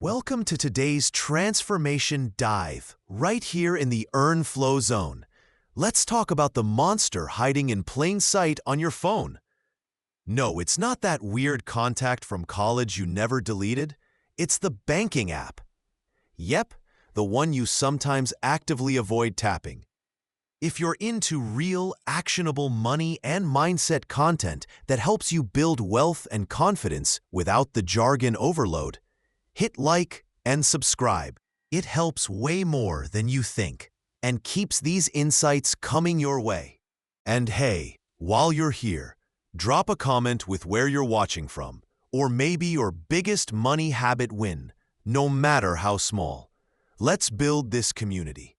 Welcome to today's transformation dive, right here in the Earn Flow Zone. Let's talk about the monster hiding in plain sight on your phone. No, it's not that weird contact from college you never deleted. It's the banking app. Yep, the one you sometimes actively avoid tapping. If you're into real, actionable money and mindset content that helps you build wealth and confidence without the jargon overload, hit like and subscribe. It helps way more than you think and keeps these insights coming your way. And hey, while you're here, drop a comment with where you're watching from, or maybe your biggest money habit win, no matter how small. Let's build this community.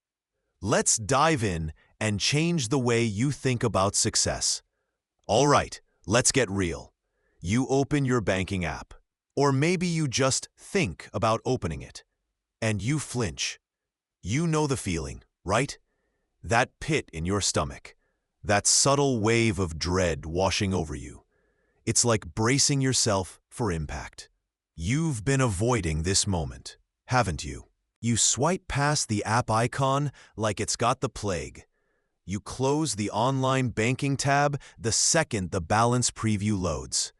Let's dive in and change the way you think about success. All right, let's get real. You open your banking app. Or maybe you just think about opening it, and you flinch. You know the feeling, right? That pit in your stomach, that subtle wave of dread washing over you. It's like bracing yourself for impact. You've been avoiding this moment, haven't you? You swipe past the app icon like it's got the plague. You close the online banking tab the second the balance preview loads.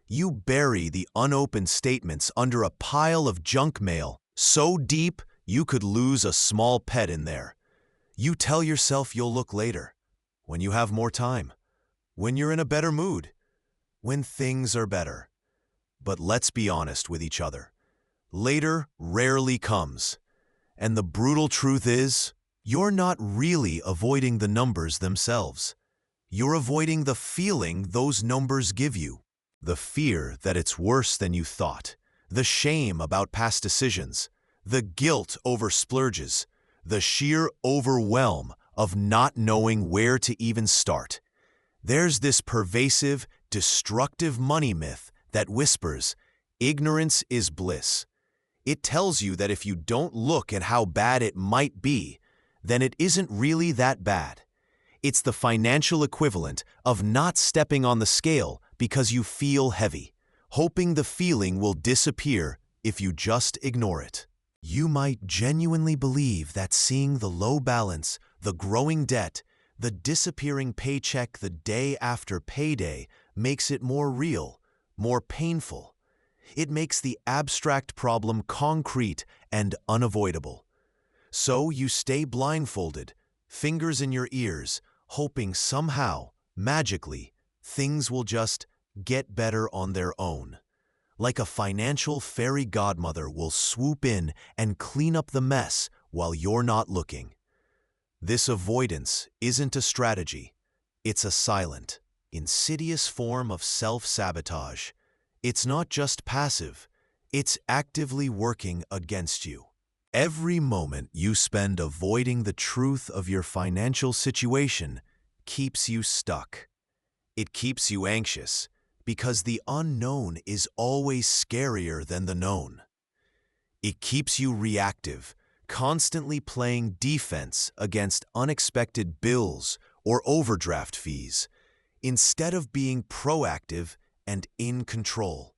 You bury the unopened statements under a pile of junk mail so deep you could lose a small pet in there. You tell yourself you'll look later, when you have more time, when you're in a better mood, when things are better. But let's be honest with each other. Later rarely comes. And the brutal truth is, you're not really avoiding the numbers themselves. You're avoiding the feeling those numbers give you. The fear that it's worse than you thought, the shame about past decisions, the guilt over splurges, the sheer overwhelm of not knowing where to even start. There's this pervasive, destructive money myth that whispers, ignorance is bliss. It tells you that if you don't look at how bad it might be, then it isn't really that bad. It's the financial equivalent of not stepping on the scale because you feel heavy, hoping the feeling will disappear if you just ignore it. You might genuinely believe that seeing the low balance, the growing debt, the disappearing paycheck the day after payday makes it more real, more painful. It makes the abstract problem concrete and unavoidable. So you stay blindfolded, fingers in your ears, hoping somehow, magically, things will just get better on their own. Like a financial fairy godmother will swoop in and clean up the mess while you're not looking. This avoidance isn't a strategy. It's a silent, insidious form of self-sabotage. It's not just passive. It's actively working against you. Every moment you spend avoiding the truth of your financial situation keeps you stuck. It keeps you anxious, because the unknown is always scarier than the known. It keeps you reactive, constantly playing defense against unexpected bills or overdraft fees, instead of being proactive and in control.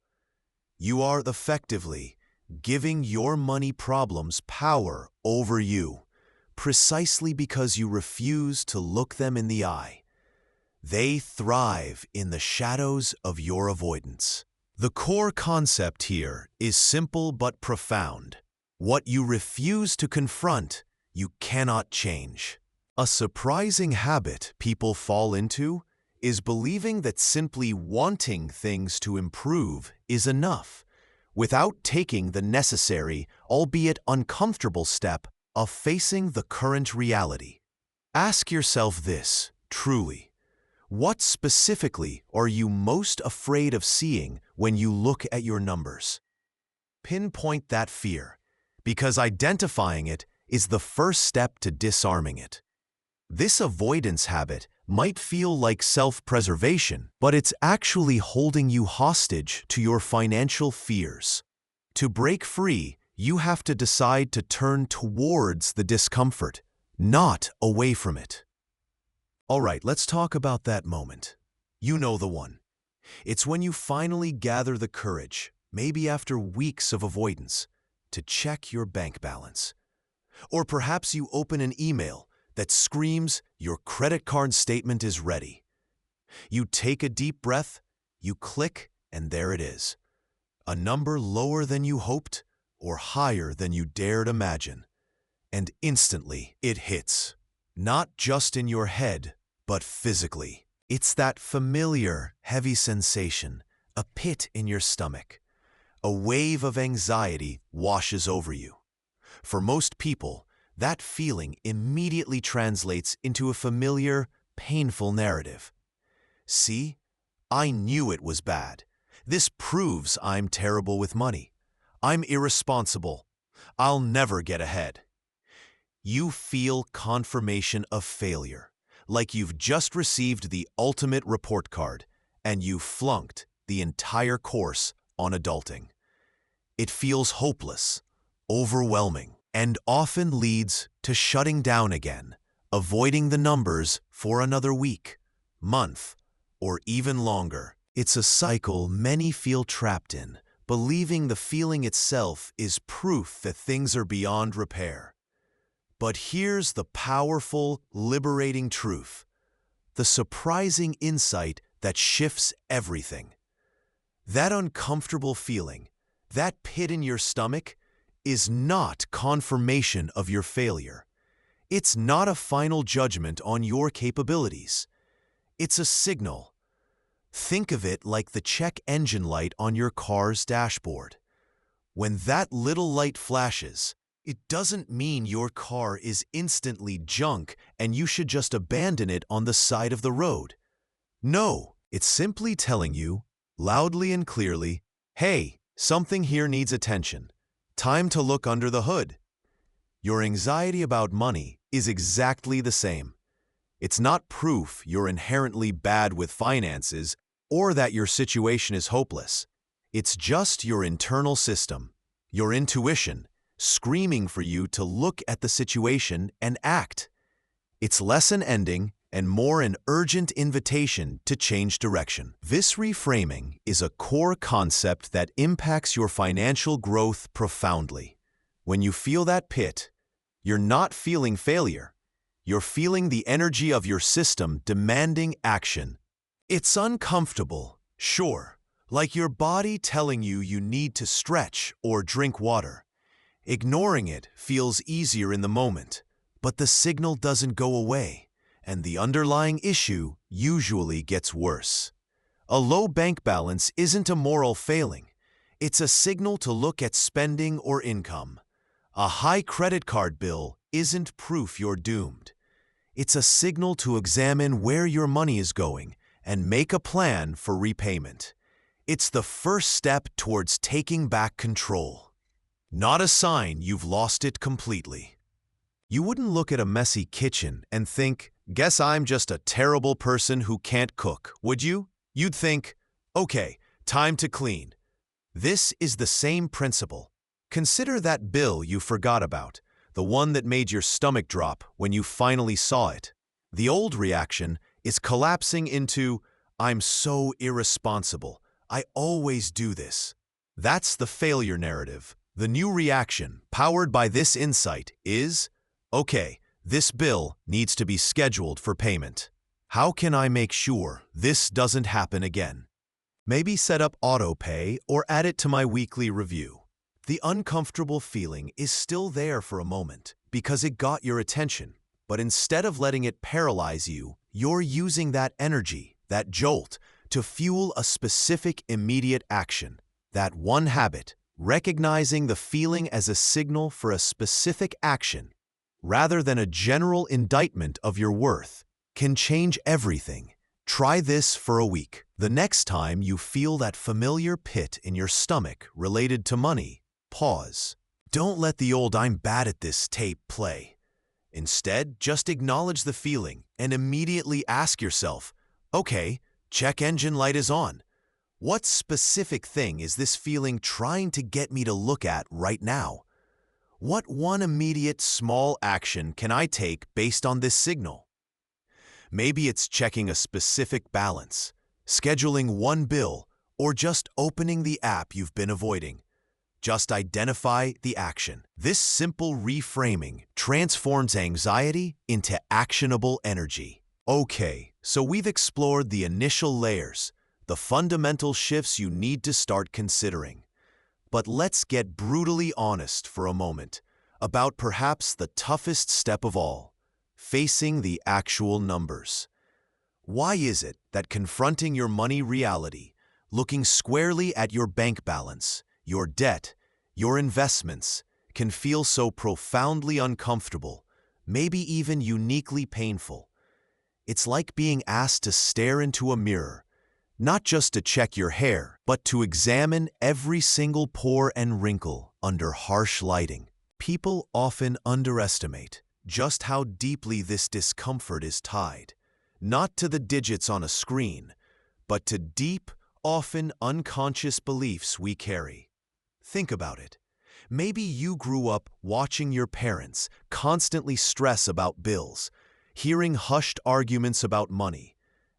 You are effectively giving your money problems power over you, precisely because you refuse to look them in the eye. They thrive in the shadows of your avoidance. The core concept here is simple but profound. What you refuse to confront, you cannot change. A surprising habit people fall into is believing that simply wanting things to improve is enough, without taking the necessary, albeit uncomfortable step of facing the current reality. Ask yourself this, truly. What specifically are you most afraid of seeing when you look at your numbers? Pinpoint that fear, because identifying it is the first step to disarming it. This avoidance habit might feel like self-preservation, but it's actually holding you hostage to your financial fears. To break free, you have to decide to turn towards the discomfort, not away from it. All right, let's talk about that moment. You know the one. It's when you finally gather the courage, maybe after weeks of avoidance, to check your bank balance. Or perhaps you open an email that screams your credit card statement is ready. You take a deep breath, you click, and there it is. A number lower than you hoped or higher than you dared imagine. And instantly it hits. Not just in your head, but physically. It's that familiar, heavy sensation, a pit in your stomach. A wave of anxiety washes over you. For most people, that feeling immediately translates into a familiar, painful narrative. See, I knew it was bad. This proves I'm terrible with money. I'm irresponsible. I'll never get ahead. You feel confirmation of failure, like you've just received the ultimate report card and you flunked the entire course on adulting. It feels hopeless, overwhelming, and often leads to shutting down again, avoiding the numbers for another week, month, or even longer. It's a cycle many feel trapped in, believing the feeling itself is proof that things are beyond repair. But here's the powerful, liberating truth, the surprising insight that shifts everything. That uncomfortable feeling, that pit in your stomach, is not confirmation of your failure. It's not a final judgment on your capabilities. It's a signal. Think of it like the check engine light on your car's dashboard. When that little light flashes, it doesn't mean your car is instantly junk and you should just abandon it on the side of the road. No, it's simply telling you, loudly and clearly, hey, something here needs attention. Time to look under the hood. Your anxiety about money is exactly the same. It's not proof you're inherently bad with finances or that your situation is hopeless. It's just your internal system, your intuition, screaming for you to look at the situation and act. It's less an ending and more an urgent invitation to change direction. This reframing is a core concept that impacts your financial growth profoundly. When you feel that pit, you're not feeling failure. You're feeling the energy of your system demanding action. It's uncomfortable, sure, like your body telling you you need to stretch or drink water. Ignoring it feels easier in the moment, but the signal doesn't go away, and the underlying issue usually gets worse. A low bank balance isn't a moral failing. It's a signal to look at spending or income. A high credit card bill isn't proof you're doomed. It's a signal to examine where your money is going and make a plan for repayment. It's the first step towards taking back control. Not a sign you've lost it completely. You wouldn't look at a messy kitchen and think, guess I'm just a terrible person who can't cook, would you? You'd think, okay, time to clean. This is the same principle. Consider that bill you forgot about, the one that made your stomach drop when you finally saw it. The old reaction is collapsing into, I'm so irresponsible. I always do this. That's the failure narrative. The new reaction, powered by this insight, is, okay, this bill needs to be scheduled for payment. How can I make sure this doesn't happen again? Maybe set up auto-pay or add it to my weekly review. The uncomfortable feeling is still there for a moment because it got your attention, but instead of letting it paralyze you, you're using that energy, that jolt, to fuel a specific immediate action. That one habit, recognizing the feeling as a signal for a specific action, rather than a general indictment of your worth, can change everything. Try this for a week. The next time you feel that familiar pit in your stomach related to money, pause. Don't let the old "I'm bad at this" tape play. Instead, just acknowledge the feeling and immediately ask yourself, okay, check engine light is on. What specific thing is this feeling trying to get me to look at right now? What one immediate small action can I take based on this signal? Maybe it's checking a specific balance, scheduling one bill, or just opening the app you've been avoiding. Just identify the action. This simple reframing transforms anxiety into actionable energy. Okay, so we've explored the initial layers, the fundamental shifts you need to start considering. But let's get brutally honest for a moment about perhaps the toughest step of all, facing the actual numbers. Why is it that confronting your money reality, looking squarely at your bank balance, your debt, your investments, can feel so profoundly uncomfortable, maybe even uniquely painful? It's like being asked to stare into a mirror, not just to check your hair, but to examine every single pore and wrinkle under harsh lighting. People often underestimate just how deeply this discomfort is tied, not to the digits on a screen, but to deep, often unconscious beliefs we carry. Think about it. Maybe you grew up watching your parents constantly stress about bills, hearing hushed arguments about money,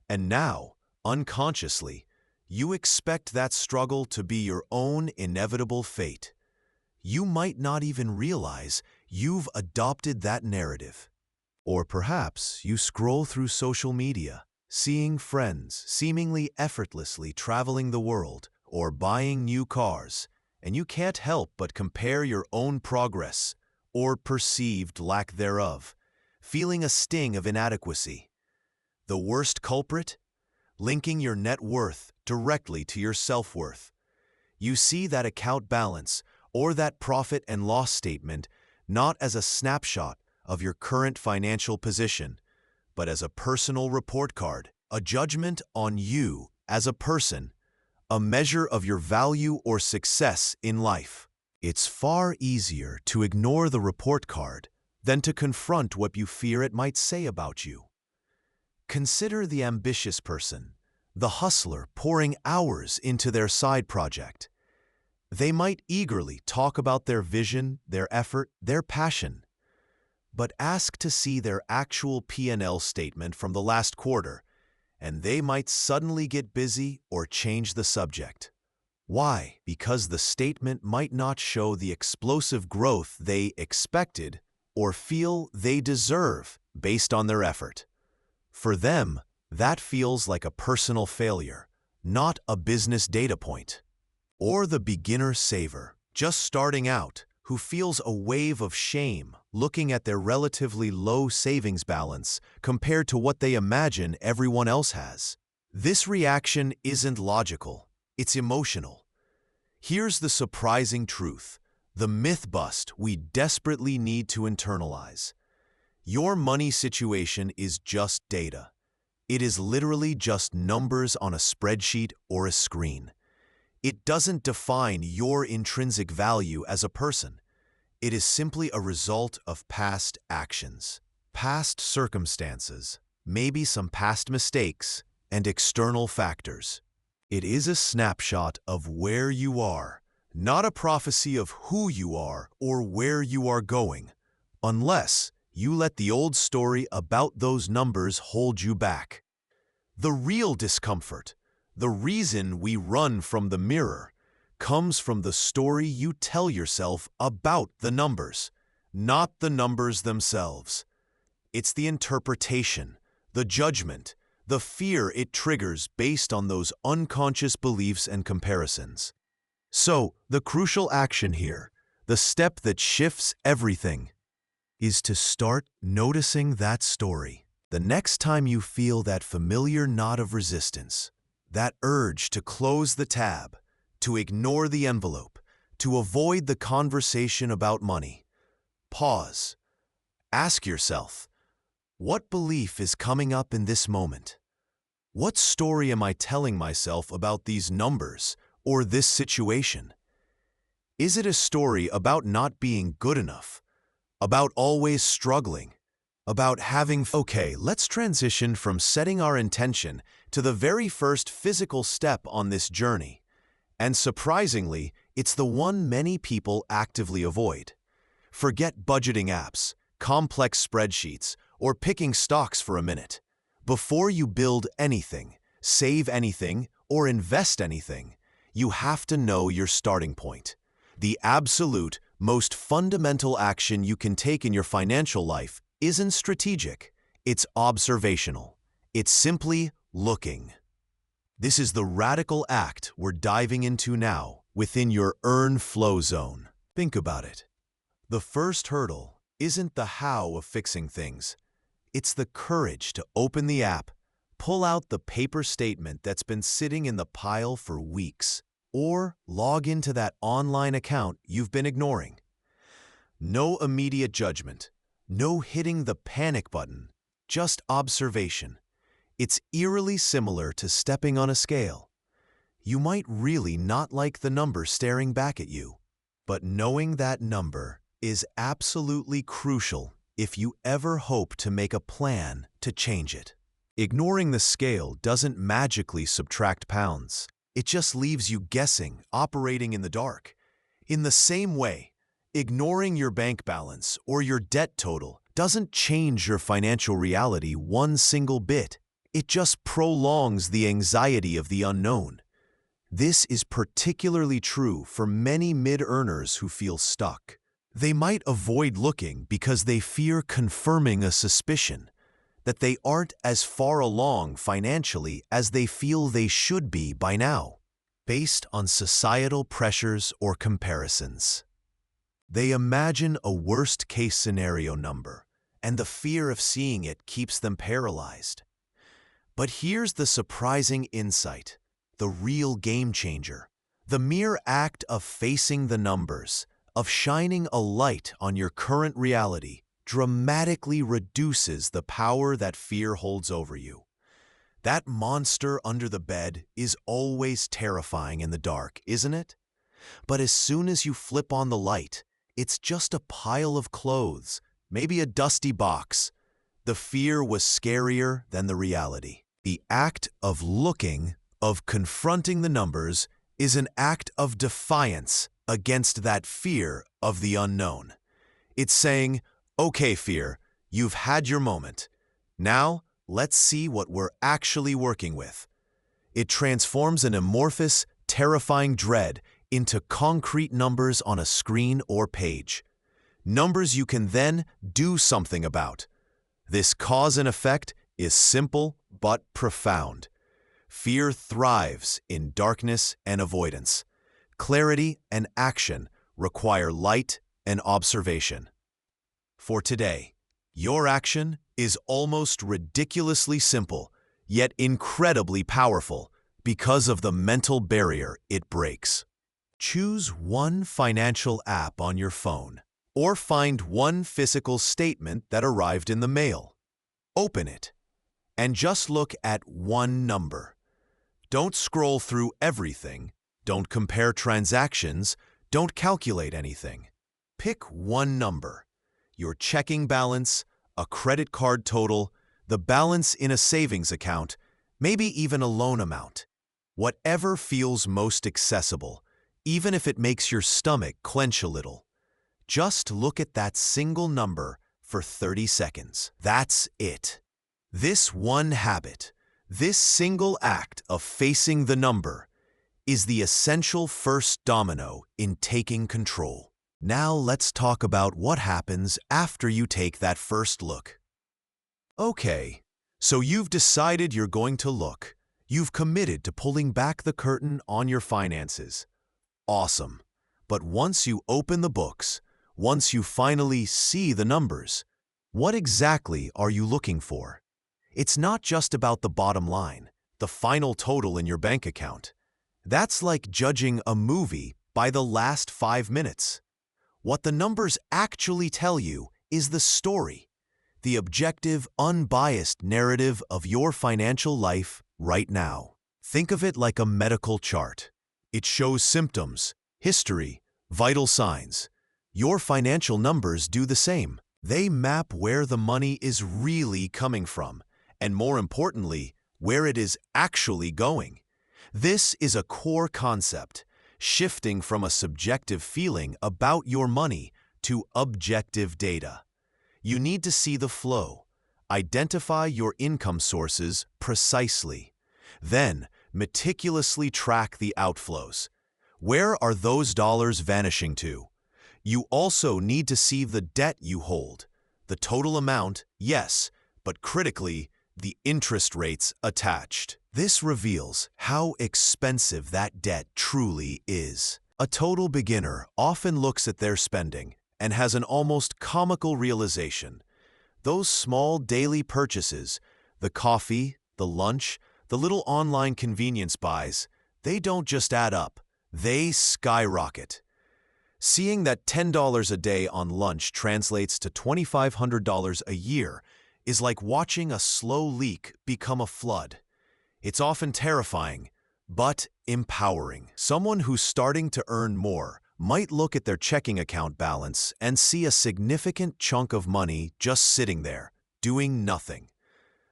and now, unconsciously, you expect that struggle to be your own inevitable fate. You might not even realize you've adopted that narrative. Or perhaps you scroll through social media, seeing friends seemingly effortlessly traveling the world or buying new cars, and you can't help but compare your own progress, or perceived lack thereof, feeling a sting of inadequacy. The worst culprit? Linking your net worth directly to your self-worth. You see that account balance or that profit and loss statement not as a snapshot of your current financial position, but as a personal report card, a judgment on you as a person, a measure of your value or success in life. It's far easier to ignore the report card than to confront what you fear it might say about you. Consider the ambitious person, the hustler pouring hours into their side project. They might eagerly talk about their vision, their effort, their passion. But ask to see their actual P&L statement from the last quarter, and they might suddenly get busy or change the subject. Why? Because the statement might not show the explosive growth they expected or feel they deserve based on their effort. For them, that feels like a personal failure, not a business data point. Or the beginner saver, just starting out, who feels a wave of shame looking at their relatively low savings balance compared to what they imagine everyone else has. This reaction isn't logical, it's emotional. Here's the surprising truth, the myth bust we desperately need to internalize. Your money situation is just data. It is literally just numbers on a spreadsheet or a screen. It doesn't define your intrinsic value as a person. It is simply a result of past actions, past circumstances, maybe some past mistakes, and external factors. It is a snapshot of where you are, not a prophecy of who you are or where you are going, unless you let the old story about those numbers hold you back. The real discomfort, the reason we run from the mirror, comes from the story you tell yourself about the numbers, not the numbers themselves. It's the interpretation, the judgment, the fear it triggers based on those unconscious beliefs and comparisons. So, the crucial action here, the step that shifts everything, is to start noticing that story. The next time you feel that familiar knot of resistance, that urge to close the tab, to ignore the envelope, to avoid the conversation about money, pause. Ask yourself, what belief is coming up in this moment? What story am I telling myself about these numbers or this situation? Is it a story about not being good enough, about always struggling, about having... Okay, let's transition from setting our intention to the very first physical step on this journey. And surprisingly, it's the one many people actively avoid. Forget budgeting apps, complex spreadsheets, or picking stocks for a minute. Before you build anything, save anything, or invest anything, you have to know your starting point. The absolute, most fundamental action you can take in your financial life isn't strategic, it's observational. It's simply looking. This is the radical act we're diving into now within your earn flow zone. Think about it. The first hurdle isn't the how of fixing things. It's the courage to open the app, pull out the paper statement that's been sitting in the pile for weeks, or log into that online account you've been ignoring. No immediate judgment, no hitting the panic button, just observation. It's eerily similar to stepping on a scale. You might really not like the number staring back at you, but knowing that number is absolutely crucial if you ever hope to make a plan to change it. Ignoring the scale doesn't magically subtract pounds. It just leaves you guessing, operating in the dark. In the same way, ignoring your bank balance or your debt total doesn't change your financial reality one single bit. It just prolongs the anxiety of the unknown. This is particularly true for many mid-earners who feel stuck. They might avoid looking because they fear confirming a suspicion that they aren't as far along financially as they feel they should be by now, based on societal pressures or comparisons. They imagine a worst-case scenario number, and the fear of seeing it keeps them paralyzed. But here's the surprising insight, the real game changer. The mere act of facing the numbers, of shining a light on your current reality, dramatically reduces the power that fear holds over you. That monster under the bed is always terrifying in the dark, isn't it? But as soon as you flip on the light, it's just a pile of clothes, maybe a dusty box. The fear was scarier than the reality. The act of looking, of confronting the numbers, is an act of defiance against that fear of the unknown. It's saying, okay, fear, you've had your moment. Now, let's see what we're actually working with. It transforms an amorphous, terrifying dread into concrete numbers on a screen or page. Numbers you can then do something about. This cause and effect is simple but profound. Fear thrives in darkness and avoidance. Clarity and action require light and observation. For today, your action is almost ridiculously simple, yet incredibly powerful because of the mental barrier it breaks. Choose one financial app on your phone, or find one physical statement that arrived in the mail. Open it, and just look at one number. Don't scroll through everything, don't compare transactions, don't calculate anything. Pick one number. Your checking balance, a credit card total, the balance in a savings account, maybe even a loan amount. Whatever feels most accessible, even if it makes your stomach clench a little. Just look at that single number for 30 seconds. That's it. This one habit, this single act of facing the number, is the essential first domino in taking control. Now let's talk about what happens after you take that first look. Okay, so you've decided you're going to look. You've committed to pulling back the curtain on your finances. Awesome. But once you open the books, once you finally see the numbers, what exactly are you looking for? It's not just about the bottom line, the final total in your bank account. That's like judging a movie by the last 5 minutes. What the numbers actually tell you is the story, the objective, unbiased narrative of your financial life right now. Think of it like a medical chart. It shows symptoms, history, vital signs. Your financial numbers do the same. They map where the money is really coming from, and more importantly, where it is actually going. This is a core concept, shifting from a subjective feeling about your money to objective data. You need to see the flow, identify your income sources precisely, then meticulously track the outflows. Where are those dollars vanishing to? You also need to see the debt you hold. The total amount, yes, but critically, the interest rates attached. This reveals how expensive that debt truly is. A total beginner often looks at their spending and has an almost comical realization. Those small daily purchases, the coffee, the lunch, the little online convenience buys, they don't just add up, they skyrocket. Seeing that $10 a day on lunch translates to $2,500 a year is like watching a slow leak become a flood. It's often terrifying, but empowering. Someone who's starting to earn more might look at their checking account balance and see a significant chunk of money just sitting there, doing nothing.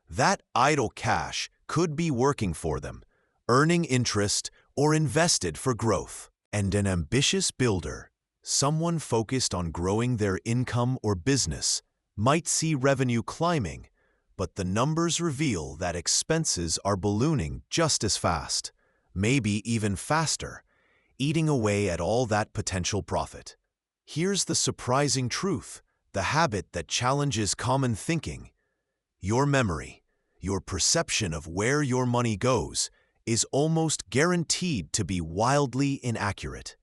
That idle cash could be working for them, earning interest or invested for growth. And an ambitious builder, someone focused on growing their income or business, might see revenue climbing, but the numbers reveal that expenses are ballooning just as fast, maybe even faster, eating away at all that potential profit. Here's the surprising truth, the habit that challenges common thinking. Your memory, your perception of where your money goes, is almost guaranteed to be wildly inaccurate.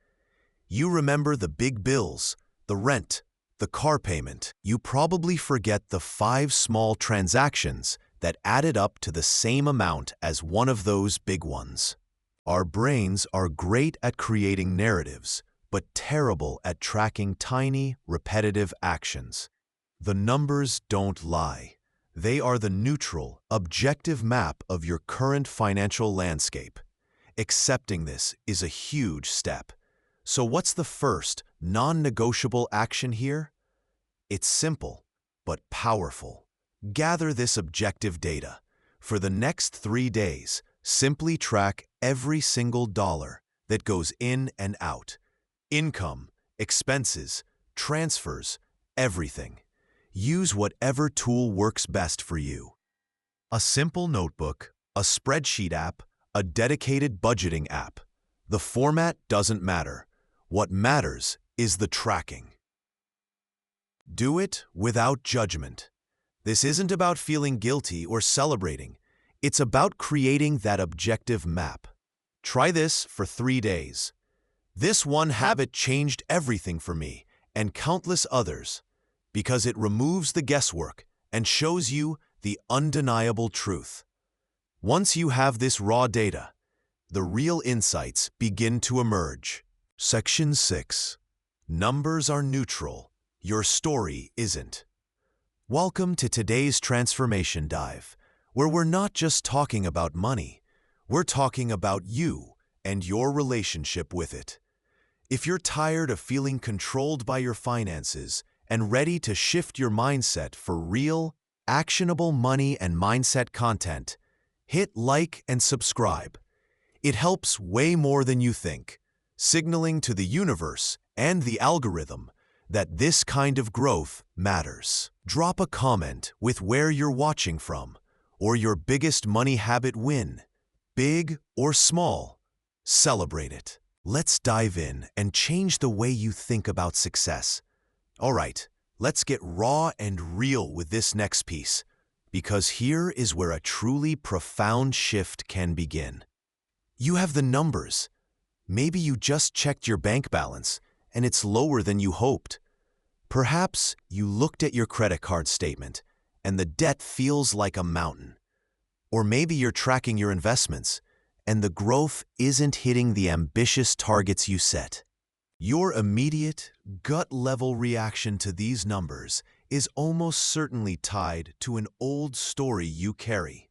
You remember the big bills, the rent, the car payment. You probably forget the 5 small transactions that added up to the same amount as one of those big ones. Our brains are great at creating narratives, but terrible at tracking tiny, repetitive actions. The numbers don't lie. They are the neutral, objective map of your current financial landscape. Accepting this is a huge step. So what's the first, non-negotiable action here? It's simple, but powerful. Gather this objective data. For the next 3 days, simply track every single dollar that goes in and out. Income, expenses, transfers, everything. Use whatever tool works best for you. A simple notebook, a spreadsheet app, a dedicated budgeting app. The format doesn't matter. What matters is the tracking. Do it without judgment. This isn't about feeling guilty or celebrating. It's about creating that objective map. Try this for 3 days. This one habit changed everything for me and countless others because it removes the guesswork and shows you the undeniable truth. Once you have this raw data, the real insights begin to emerge. Section 6. Numbers are neutral. Your story isn't. Welcome to today's Transformation Dive, where we're not just talking about money, we're talking about you and your relationship with it. If you're tired of feeling controlled by your finances and ready to shift your mindset for real, actionable money and mindset content, hit like and subscribe. It helps way more than you think, signaling to the universe and the algorithm that this kind of growth matters. Drop a comment with where you're watching from or your biggest money habit win, big or small. Celebrate it. Let's dive in and change the way you think about success. All right, let's get raw and real with this next piece, because here is where a truly profound shift can begin. You have the numbers. Maybe you just checked your bank balance and it's lower than you hoped. Perhaps you looked at your credit card statement and the debt feels like a mountain. Or maybe you're tracking your investments and the growth isn't hitting the ambitious targets you set. Your immediate, gut-level reaction to these numbers is almost certainly tied to an old story you carry.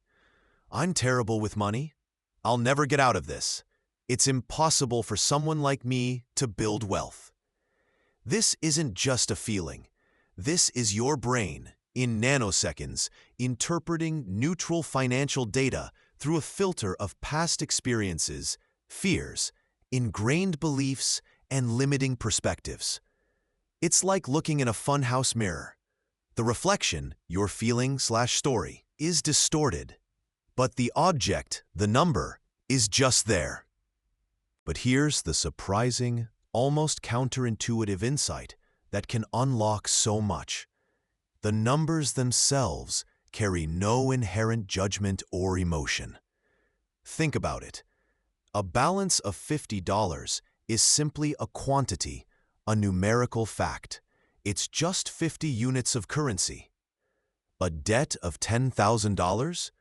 I'm terrible with money. I'll never get out of this. It's impossible for someone like me to build wealth. This isn't just a feeling. This is your brain, in nanoseconds, interpreting neutral financial data through a filter of past experiences, fears, ingrained beliefs, and limiting perspectives. It's like looking in a funhouse mirror. The reflection, your feeling/story, is distorted, but the object, the number, is just there. But here's the surprising, almost counterintuitive insight that can unlock so much. The numbers themselves carry no inherent judgment or emotion. Think about it. A balance of $50 is simply a quantity, a numerical fact. It's just 50 units of currency. A debt of $10,000?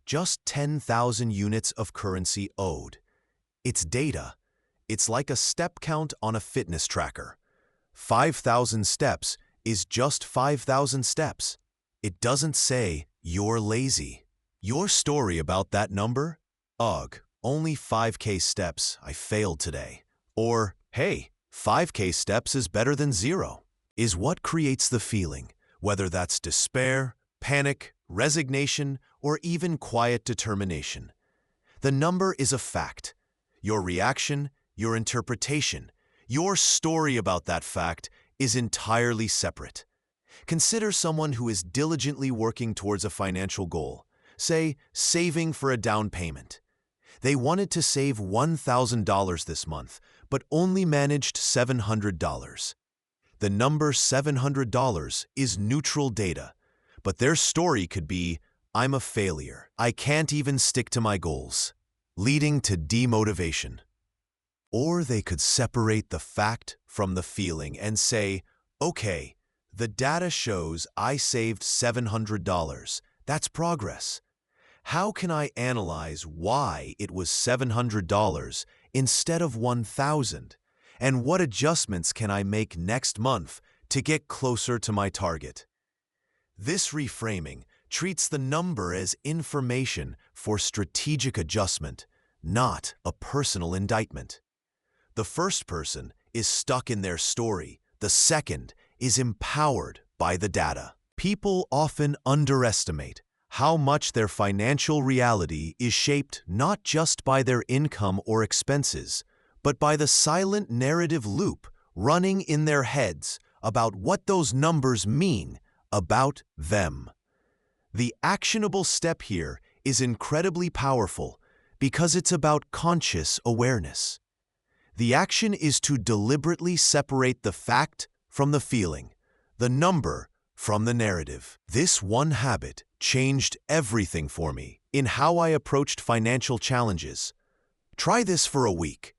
Just 10,000 units of currency owed. It's data. It's like a step count on a fitness tracker. 5,000 steps is just 5,000 steps. It doesn't say, you're lazy. Your story about that number? Ugh, only 5K steps, I failed today. Or, hey, 5K steps is better than 0, is what creates the feeling, whether that's despair, panic, resignation, or even quiet determination. The number is a fact. Your reaction, your interpretation, your story about that fact is entirely separate. Consider someone who is diligently working towards a financial goal, say, saving for a down payment. They wanted to save $1,000 this month, but only managed $700. The number $700 is neutral data, but their story could be, I'm a failure. I can't even stick to my goals, leading to demotivation. Or they could separate the fact from the feeling and say, okay, the data shows I saved $700. That's progress. How can I analyze why it was $700 instead of $1,000? And what adjustments can I make next month to get closer to my target? This reframing treats the number as information for strategic adjustment, not a personal indictment. The first person is stuck in their story. The second is empowered by the data. People often underestimate how much their financial reality is shaped not just by their income or expenses, but by the silent narrative loop running in their heads about what those numbers mean about them. The actionable step here is incredibly powerful because it's about conscious awareness. The action is to deliberately separate the fact from the feeling, the number from the narrative. This one habit changed everything for me in how I approached financial challenges. Try this for a week.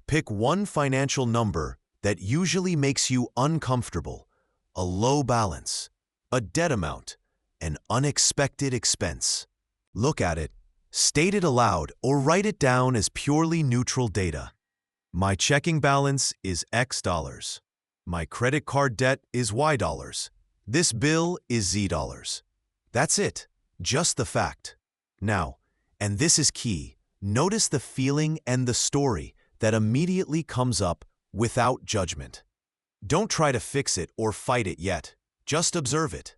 Pick one financial number that usually makes you uncomfortable, a low balance, a debt amount, an unexpected expense. Look at it, state it aloud, or write it down as purely neutral data. My checking balance is X dollars. My credit card debt is Y dollars. This bill is Z dollars. That's it, just the fact. Now, and this is key, notice the feeling and the story that immediately comes up without judgment. Don't try to fix it or fight it yet. Just observe it.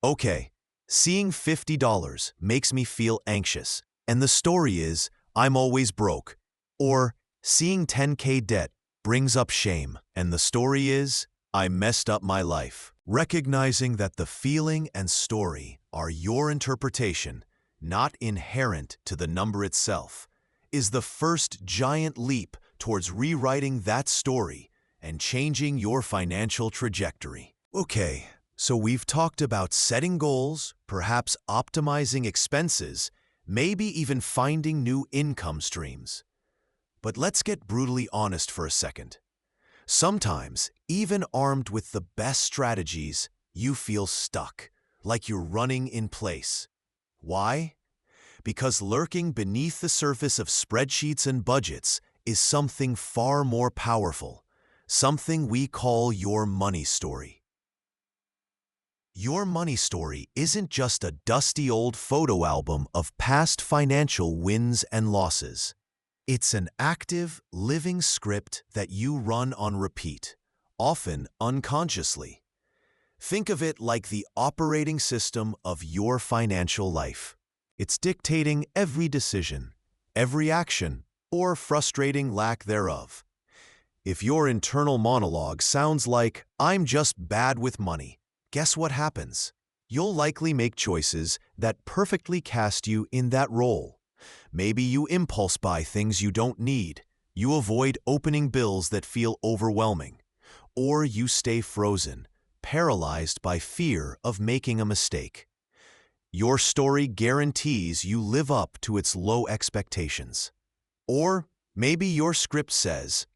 Okay, seeing $50 makes me feel anxious, and the story is, I'm always broke. Or, seeing 10K debt brings up shame, and the story is, I messed up my life. Recognizing that the feeling and story are your interpretation, not inherent to the number itself, is the first giant leap towards rewriting that story and changing your financial trajectory. Okay, so we've talked about setting goals, perhaps optimizing expenses, maybe even finding new income streams. But let's get brutally honest for a second. Sometimes, even armed with the best strategies, you feel stuck, like you're running in place. Why? Because lurking beneath the surface of spreadsheets and budgets is something far more powerful, something we call your money story. Your money story isn't just a dusty old photo album of past financial wins and losses. It's an active, living script that you run on repeat, often unconsciously. Think of it like the operating system of your financial life. It's dictating every decision, every action, or frustrating lack thereof. If your internal monologue sounds like, I'm just bad with money, guess what happens? You'll likely make choices that perfectly cast you in that role. Maybe you impulse buy things you don't need. You avoid opening bills that feel overwhelming, or you stay frozen, paralyzed by fear of making a mistake. Your story guarantees you live up to its low expectations. Or maybe your script says,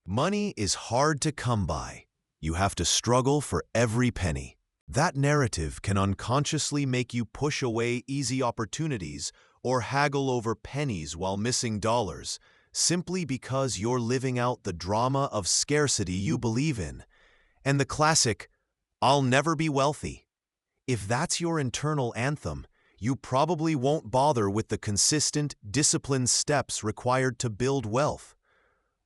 money is hard to come by. You have to struggle for every penny. That narrative can unconsciously make you push away easy opportunities or haggle over pennies while missing dollars, simply because you're living out the drama of scarcity you believe in. And the classic, "I'll never be wealthy." If that's your internal anthem, you probably won't bother with the consistent, disciplined steps required to build wealth.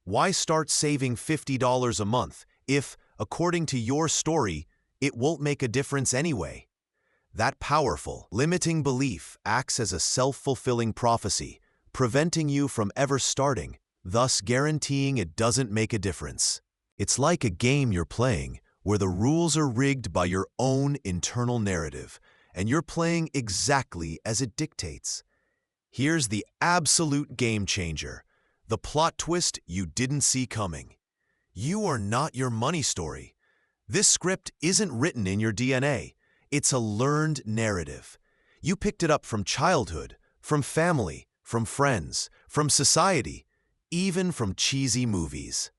Why start saving $50 a month if, according to your story, it won't make a difference anyway? That powerful, limiting belief acts as a self-fulfilling prophecy, preventing you from ever starting, thus guaranteeing it doesn't make a difference. It's like a game you're playing where the rules are rigged by your own internal narrative, and you're playing exactly as it dictates. Here's the absolute game changer, the plot twist you didn't see coming. You are not your money story. This script isn't written in your DNA. It's a learned narrative. You picked it up from childhood, from family, from friends, from society, even from cheesy movies.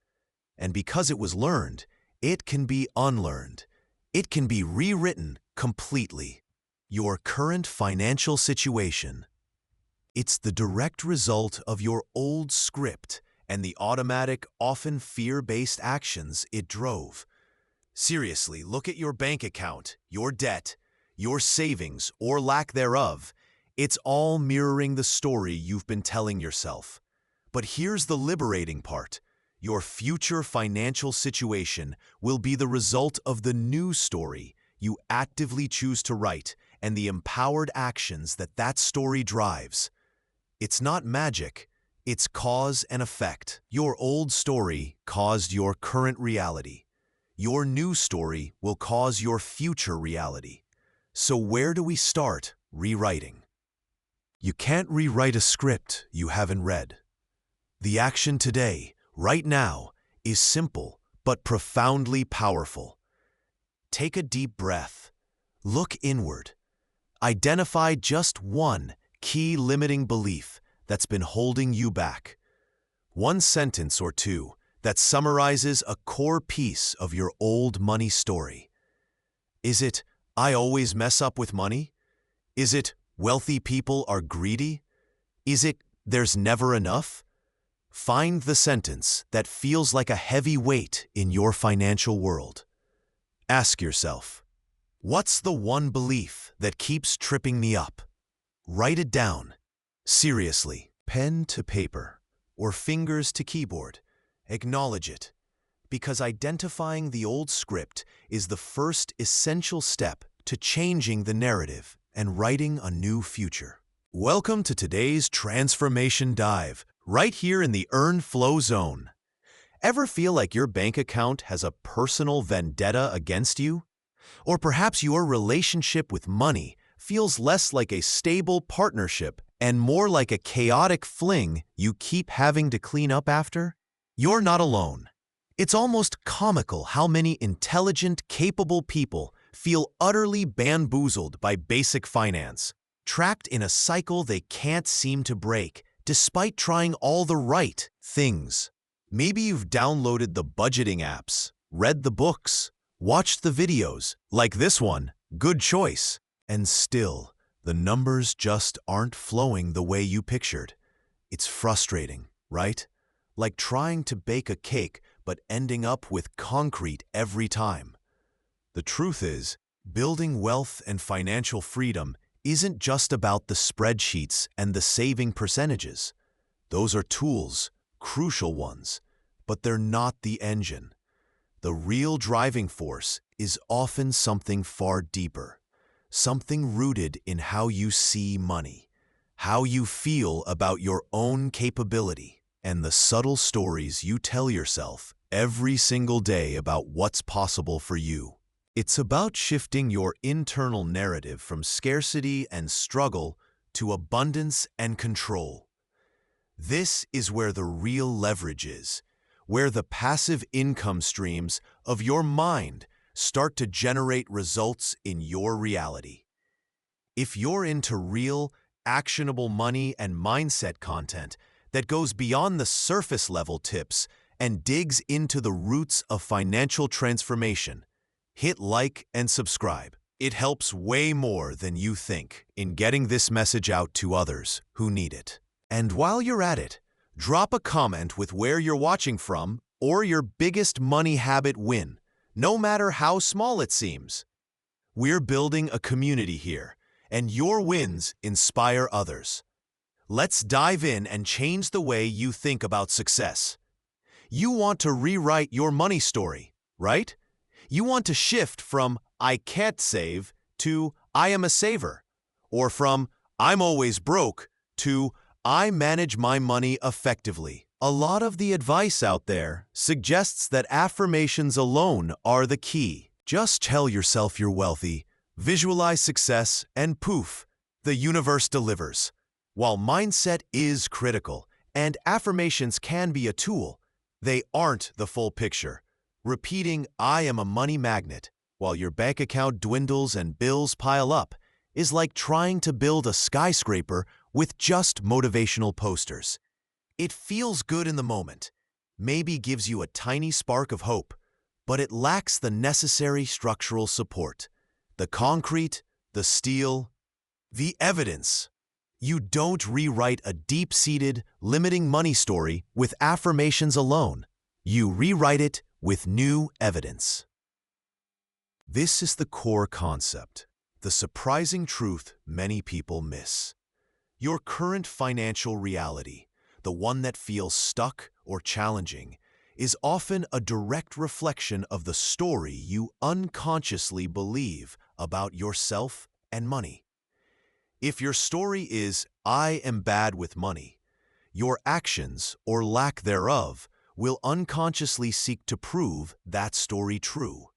And because it was learned, it can be unlearned. It can be rewritten completely. Your current financial situation. It's the direct result of your old script and the automatic, often fear-based actions it drove. Seriously, look at your bank account, your debt, your savings, or lack thereof. It's all mirroring the story you've been telling yourself. But here's the liberating part. Your future financial situation will be the result of the new story you actively choose to write and the empowered actions that story drives. It's not magic, it's cause and effect. Your old story caused your current reality. Your new story will cause your future reality. So where do we start rewriting? You can't rewrite a script you haven't read. The action today, right now, is simple but profoundly powerful. Take a deep breath. Look inward. Identify just one key limiting belief that's been holding you back. One sentence or two that summarizes a core piece of your old money story. Is it, "I always mess up with money"? Is it, "Wealthy people are greedy"? Is it, "There's never enough"? Find the sentence that feels like a heavy weight in your financial world. Ask yourself, what's the one belief that keeps tripping me up? Write it down. Seriously, pen to paper or fingers to keyboard. Acknowledge it, because identifying the old script is the first essential step to changing the narrative and writing a new future. Welcome to today's Transformation Dive, right here in the Earn Flow Zone. Ever feel like your bank account has a personal vendetta against you? Or perhaps your relationship with money feels less like a stable partnership and more like a chaotic fling you keep having to clean up after? You're not alone. It's almost comical how many intelligent, capable people feel utterly bamboozled by basic finance, trapped in a cycle they can't seem to break, despite trying all the right things. Maybe you've downloaded the budgeting apps, read the books, watched the videos, like this one, good choice, and still, the numbers just aren't flowing the way you pictured. It's frustrating, right? Like trying to bake a cake but ending up with concrete every time. The truth is, building wealth and financial freedom isn't just about the spreadsheets and the saving percentages. Those are tools, crucial ones, but they're not the engine. The real driving force is often something far deeper, something rooted in how you see money, how you feel about your own capability, and the subtle stories you tell yourself every single day about what's possible for you. It's about shifting your internal narrative from scarcity and struggle to abundance and control. This is where the real leverage is, where the passive income streams of your mind start to generate results in your reality. If you're into real, actionable money and mindset content that goes beyond the surface level tips and digs into the roots of financial transformation, hit like and subscribe. It helps way more than you think in getting this message out to others who need it. And while you're at it, drop a comment with where you're watching from or your biggest money habit win, no matter how small it seems. We're building a community here, and your wins inspire others. Let's dive in and change the way you think about success. You want to rewrite your money story, right? You want to shift from "I can't save" to "I am a saver," or from "I'm always broke" to "I manage my money effectively." A lot of the advice out there suggests that affirmations alone are the key. Just tell yourself you're wealthy, visualize success, and poof, the universe delivers. While mindset is critical, and affirmations can be a tool, they aren't the full picture. Repeating "I am a money magnet" while your bank account dwindles and bills pile up is like trying to build a skyscraper with just motivational posters. It feels good in the moment, maybe gives you a tiny spark of hope, but it lacks the necessary structural support. The concrete, the steel, the evidence. You don't rewrite a deep-seated, limiting money story with affirmations alone. You rewrite it with new evidence. This is the core concept, the surprising truth many people miss. Your current financial reality, the one that feels stuck or challenging, is often a direct reflection of the story you unconsciously believe about yourself and money. If your story is "I am bad with money," your actions, or lack thereof, will unconsciously seek to prove that story true.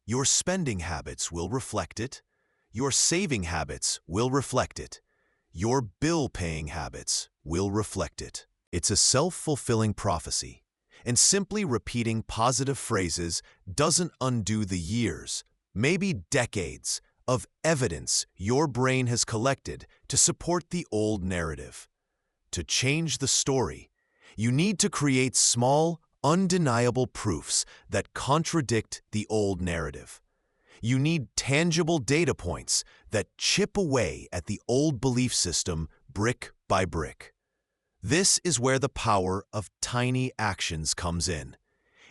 Your spending habits will reflect it. Your saving habits will reflect it. Your bill-paying habits will reflect it. It's a self-fulfilling prophecy, and simply repeating positive phrases doesn't undo the years, maybe decades, of evidence your brain has collected to support the old narrative. To change the story, you need to create small, undeniable proofs that contradict the old narrative. You need tangible data points that chip away at the old belief system brick by brick. This is where the power of tiny actions comes in.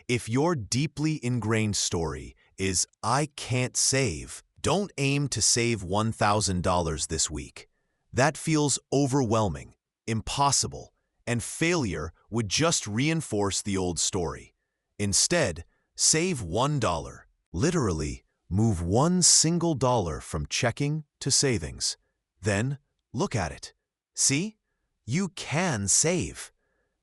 If your deeply ingrained story is "I can't save," don't aim to save $1,000 this week. That feels overwhelming, impossible, and failure would just reinforce the old story. Instead, save $1. Literally, move one single dollar from checking to savings. Then, look at it. See? You can save.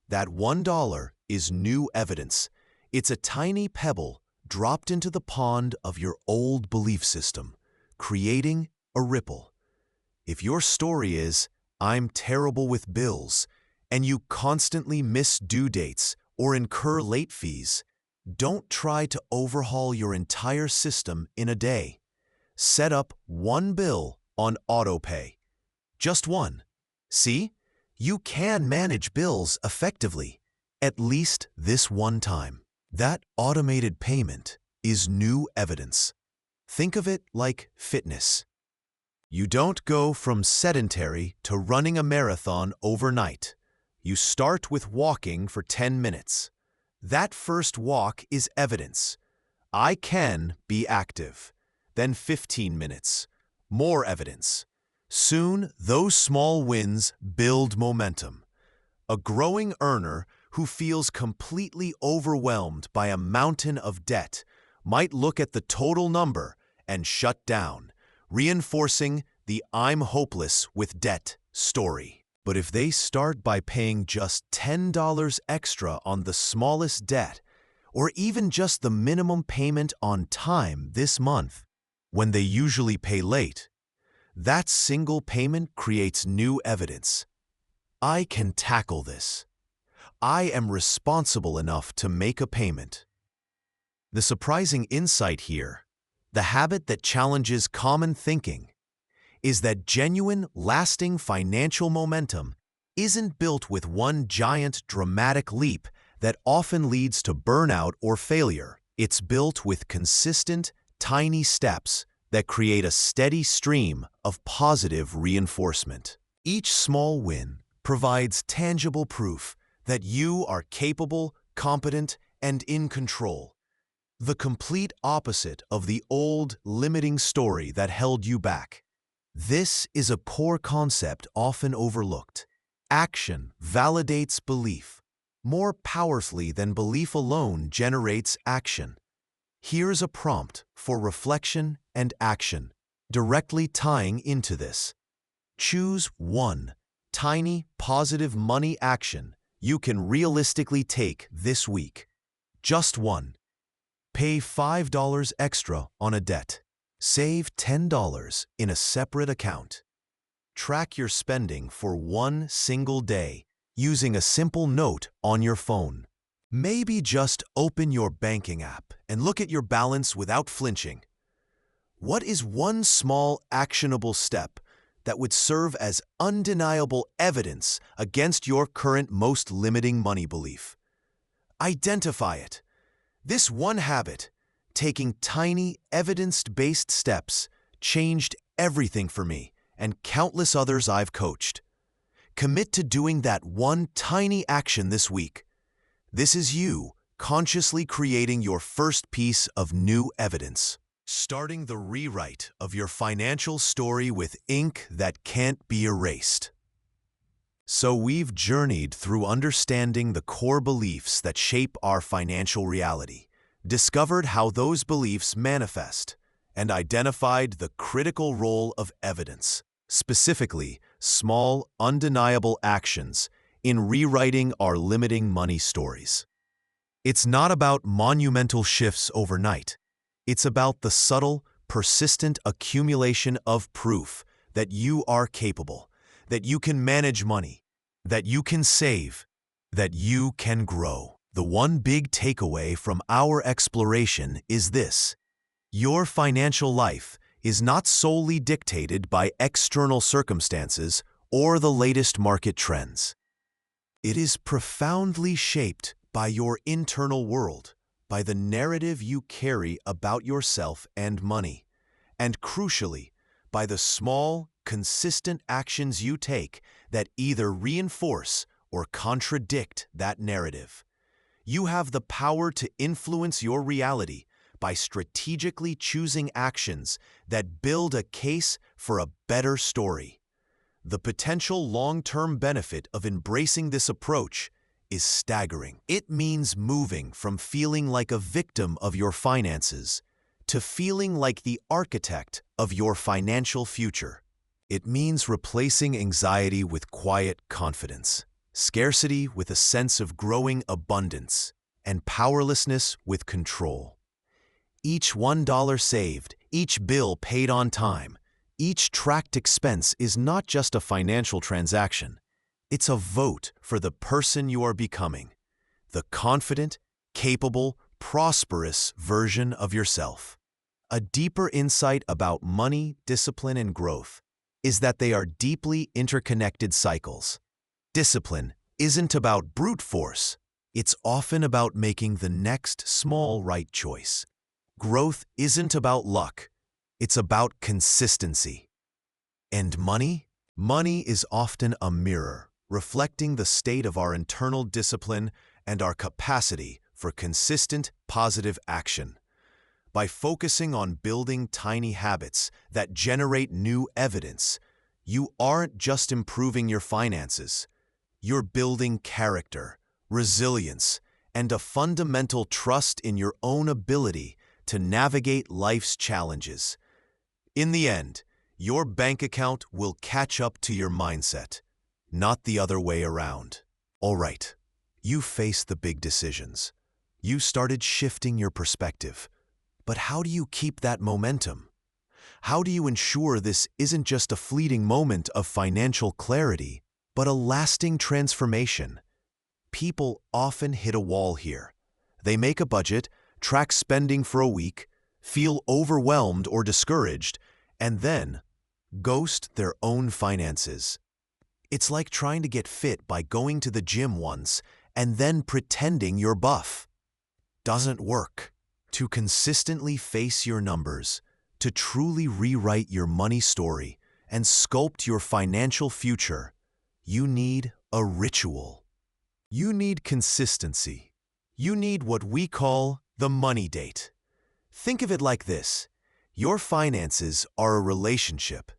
That $1 is new evidence. It's a tiny pebble dropped into the pond of your old belief system, creating a ripple. If your story is "I'm terrible with bills," and you constantly miss due dates or incur late fees, don't try to overhaul your entire system in a day. Set up one bill on autopay. Just one. See? You can manage bills effectively, at least this one time. That automated payment is new evidence. Think of it like fitness. You don't go from sedentary to running a marathon overnight. You start with walking for 10 minutes. That first walk is evidence. I can be active. Then 15 minutes. More evidence. Soon, those small wins build momentum. A growing earner who feels completely overwhelmed by a mountain of debt might look at the total number and shut down, reinforcing the "I'm hopeless with debt" story. But if they start by paying just $10 extra on the smallest debt, or even just the minimum payment on time this month, when they usually pay late, that single payment creates new evidence. I can tackle this. I am responsible enough to make a payment. The surprising insight here, the habit that challenges common thinking, is that genuine, lasting financial momentum isn't built with one giant, dramatic leap that often leads to burnout or failure. It's built with consistent, tiny steps that create a steady stream of positive reinforcement. Each small win provides tangible proof that you are capable, competent, and in control. The complete opposite of the old, limiting story that held you back. This is a core concept often overlooked. Action validates belief. More powerfully than belief alone generates action. Here's a prompt for reflection and action, directly tying into this. Choose one tiny, positive money action you can realistically take this week. Just one. Pay $5 extra on a debt. Save $10 in a separate account. Track your spending for one single day using a simple note on your phone. Maybe just open your banking app and look at your balance without flinching. What is one small, actionable step that would serve as undeniable evidence against your current most limiting money belief? Identify it. This one habit, taking tiny, evidence-based steps, changed everything for me and countless others I've coached. Commit to doing that one tiny action this week. This is you consciously creating your first piece of new evidence. Starting the rewrite of your financial story with ink that can't be erased. So we've journeyed through understanding the core beliefs that shape our financial reality, discovered how those beliefs manifest, and identified the critical role of evidence, specifically small, undeniable actions, in rewriting our limiting money stories. It's not about monumental shifts overnight. It's about the subtle, persistent accumulation of proof that you are capable, that you can manage money, that you can save, that you can grow. The one big takeaway from our exploration is this: your financial life is not solely dictated by external circumstances or the latest market trends. It is profoundly shaped by your internal world, by the narrative you carry about yourself and money, and crucially, by the small, consistent actions you take that either reinforce or contradict that narrative. You have the power to influence your reality by strategically choosing actions that build a case for a better story. The potential long-term benefit of embracing this approach is staggering. It means moving from feeling like a victim of your finances to feeling like the architect of your financial future. It means replacing anxiety with quiet confidence, scarcity with a sense of growing abundance, and powerlessness with control. Each $1 saved, each bill paid on time, each tracked expense is not just a financial transaction. It's a vote for the person you are becoming, the confident, capable, prosperous version of yourself. A deeper insight about money, discipline, and growth is that they are deeply interconnected cycles. Discipline isn't about brute force. It's often about making the next small right choice. Growth isn't about luck. It's about consistency. And money? Money is often a mirror, reflecting the state of our internal discipline and our capacity for consistent, positive action. By focusing on building tiny habits that generate new evidence, you aren't just improving your finances. You're building character, resilience, and a fundamental trust in your own ability to navigate life's challenges. In the end, your bank account will catch up to your mindset, not the other way around. All right, you faced the big decisions. You started shifting your perspective. But how do you keep that momentum? How do you ensure this isn't just a fleeting moment of financial clarity, but a lasting transformation. People often hit a wall here. They make a budget, track spending for a week, feel overwhelmed or discouraged, and then ghost their own finances. It's like trying to get fit by going to the gym once and then pretending you're buff. Doesn't work. To consistently face your numbers, to truly rewrite your money story and sculpt your financial future, you need a ritual. You need consistency. You need what we call the money date. Think of it like this. Your finances are a relationship.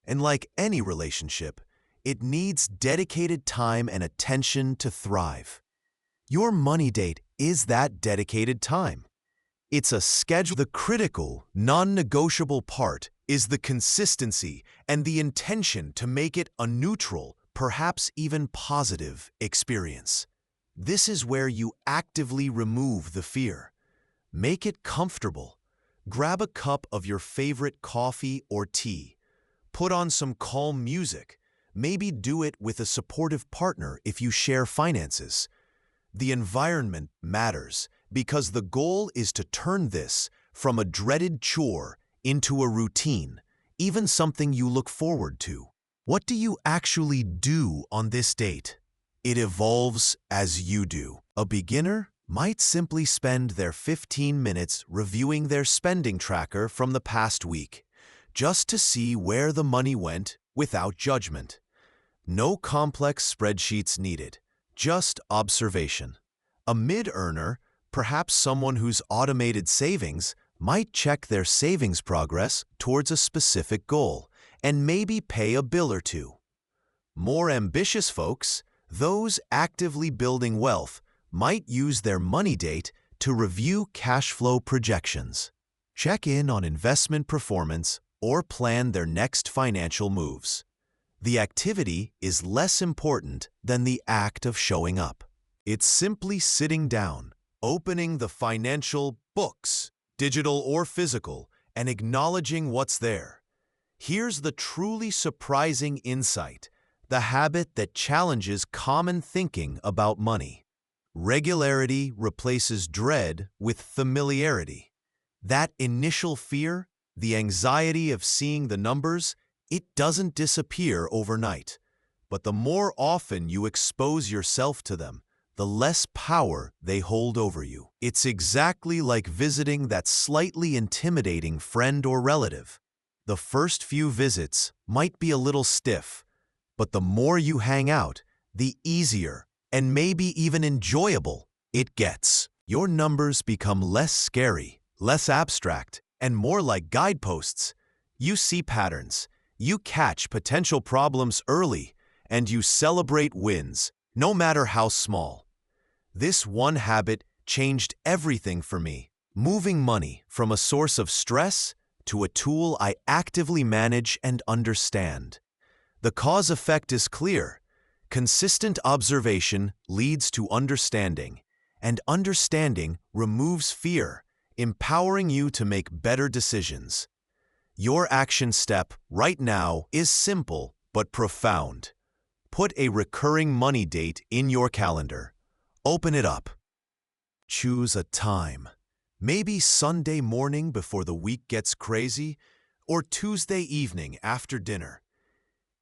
And like any relationship, it needs dedicated time and attention to thrive. Your money date is that dedicated time. It's a schedule. The critical, non-negotiable part is the consistency and the intention to make it a neutral, perhaps even positive experience. This is where you actively remove the fear. Make it comfortable. Grab a cup of your favorite coffee or tea. Put on some calm music. Maybe do it with a supportive partner if you share finances. The environment matters because the goal is to turn this from a dreaded chore into a routine, even something you look forward to. What do you actually do on this date? It evolves as you do. A beginner might simply spend their 15 minutes reviewing their spending tracker from the past week, just to see where the money went without judgment. No complex spreadsheets needed, just observation. A mid-earner, perhaps someone who's automated savings, might check their savings progress towards a specific goal and maybe pay a bill or two. More ambitious folks, those actively building wealth, might use their money date to review cash flow projections, check in on investment performance, or plan their next financial moves. The activity is less important than the act of showing up. It's simply sitting down, opening the financial books, digital or physical, and acknowledging what's there. Here's the truly surprising insight, the habit that challenges common thinking about money. Regularity replaces dread with familiarity. That initial fear, the anxiety of seeing the numbers, it doesn't disappear overnight. But the more often you expose yourself to them, the less power they hold over you. It's exactly like visiting that slightly intimidating friend or relative. The first few visits might be a little stiff, but the more you hang out, the easier and maybe even enjoyable it gets. Your numbers become less scary, less abstract, and more like guideposts. You see patterns, you catch potential problems early, and you celebrate wins, no matter how small. This one habit changed everything for me, moving money from a source of stress to a tool I actively manage and understand. The cause-effect is clear. Consistent observation leads to understanding, and understanding removes fear, empowering you to make better decisions. Your action step right now is simple but profound. Put a recurring money date in your calendar. Open it up. Choose a time. Maybe Sunday morning before the week gets crazy, or Tuesday evening after dinner.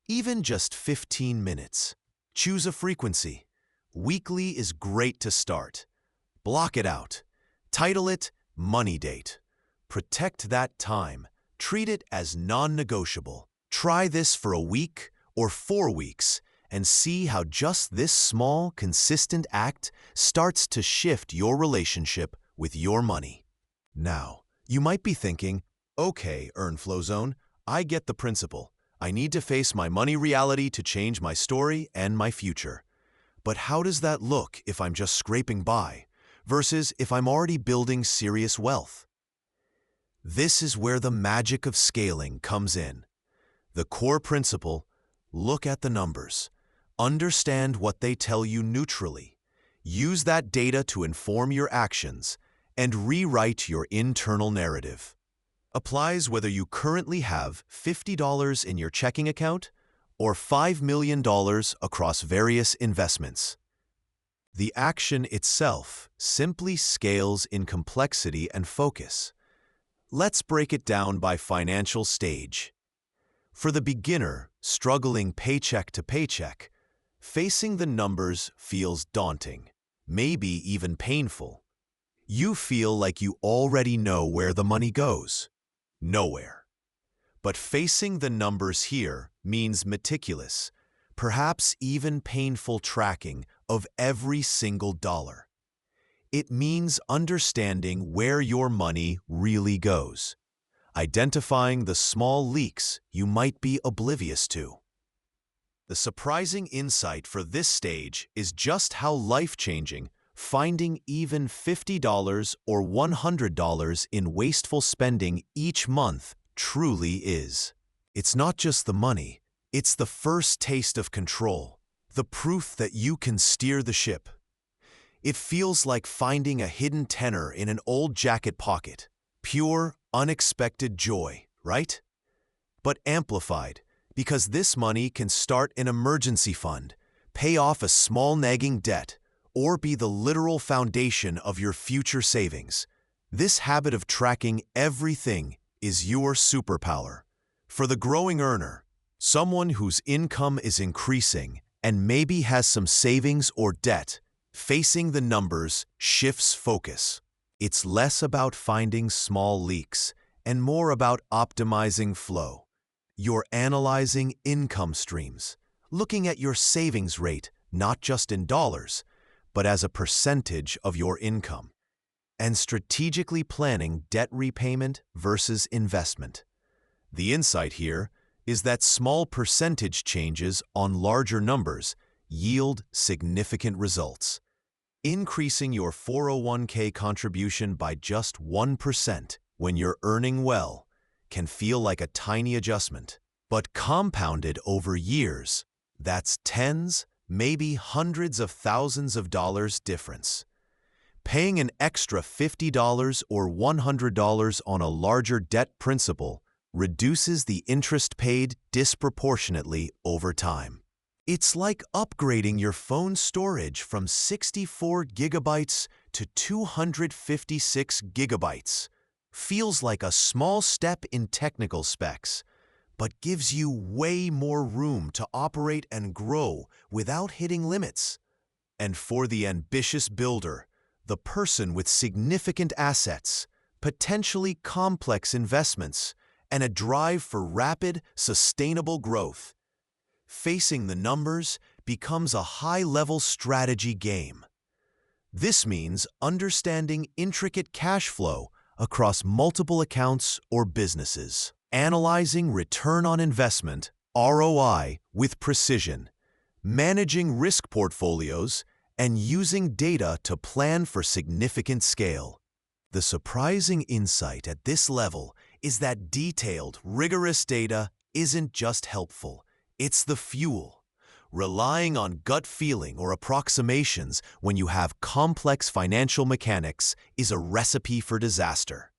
Even just 15 minutes. Choose a frequency. Weekly is great to start. Block it out. Title it Money Date. Protect that time. Treat it as non-negotiable. Try this for a week or 4 weeks and see how just this small, consistent act starts to shift your relationship with your money. Now, you might be thinking, okay, EarnFlowZone, I get the principle. I need to face my money reality to change my story and my future. But how does that look if I'm just scraping by versus if I'm already building serious wealth? This is where the magic of scaling comes in. The core principle, look at the numbers. Understand what they tell you neutrally. Use that data to inform your actions and rewrite your internal narrative. Applies whether you currently have $50 in your checking account or $5 million across various investments. The action itself simply scales in complexity and focus. Let's break it down by financial stage. For the beginner, struggling paycheck to paycheck, facing the numbers feels daunting, maybe even painful. You feel like you already know where the money goes. Nowhere. But facing the numbers here means meticulous, perhaps even painful tracking of every single dollar. It means understanding where your money really goes, identifying the small leaks you might be oblivious to. The surprising insight for this stage is just how life-changing finding even $50 or $100 in wasteful spending each month truly is. It's not just the money, it's the first taste of control, the proof that you can steer the ship. It feels like finding a hidden tenner in an old jacket pocket. Pure, unexpected joy, right? But amplified, because this money can start an emergency fund, pay off a small nagging debt, or be the literal foundation of your future savings. This habit of tracking everything is your superpower. For the growing earner, someone whose income is increasing and maybe has some savings or debt, facing the numbers shifts focus. It's less about finding small leaks and more about optimizing flow. You're analyzing income streams, looking at your savings rate not just in dollars, but as a percentage of your income, and strategically planning debt repayment versus investment. The insight here is that small percentage changes on larger numbers yield significant results. Increasing your 401k contribution by just 1% when you're earning well can feel like a tiny adjustment, but compounded over years, that's tens, maybe hundreds of thousands of dollars difference. Paying an extra $50 or $100 on a larger debt principal reduces the interest paid disproportionately over time. It's like upgrading your phone storage from 64 gigabytes to 256 gigabytes. Feels like a small step in technical specs, but gives you way more room to operate and grow without hitting limits. And for the ambitious builder, the person with significant assets, potentially complex investments, and a drive for rapid, sustainable growth, facing the numbers becomes a high-level strategy game. This means understanding intricate cash flow across multiple accounts or businesses, analyzing return on investment, ROI, with precision, managing risk portfolios, and using data to plan for significant scale. The surprising insight at this level is that detailed, rigorous data isn't just helpful, it's the fuel. Relying on gut feeling or approximations when you have complex financial mechanics is a recipe for disaster.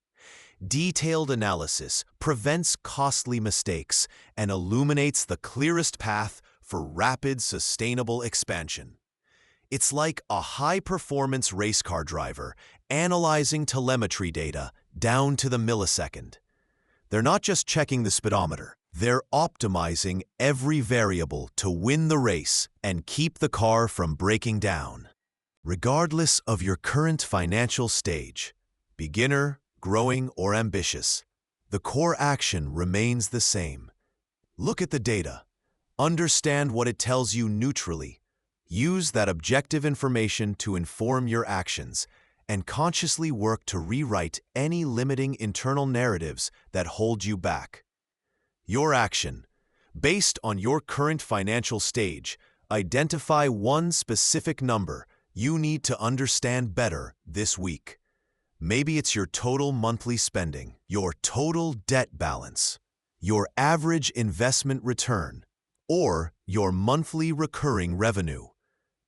Detailed analysis prevents costly mistakes and illuminates the clearest path for rapid, sustainable expansion. It's like a high-performance race car driver analyzing telemetry data down to the millisecond. They're not just checking the speedometer, they're optimizing every variable to win the race and keep the car from breaking down. Regardless of your current financial stage, beginner, growing, or ambitious, the core action remains the same. Look at the data. Understand what it tells you neutrally. Use that objective information to inform your actions, and consciously work to rewrite any limiting internal narratives that hold you back. Your action. Based on your current financial stage, identify one specific number you need to understand better this week. Maybe it's your total monthly spending, your total debt balance, your average investment return, or your monthly recurring revenue.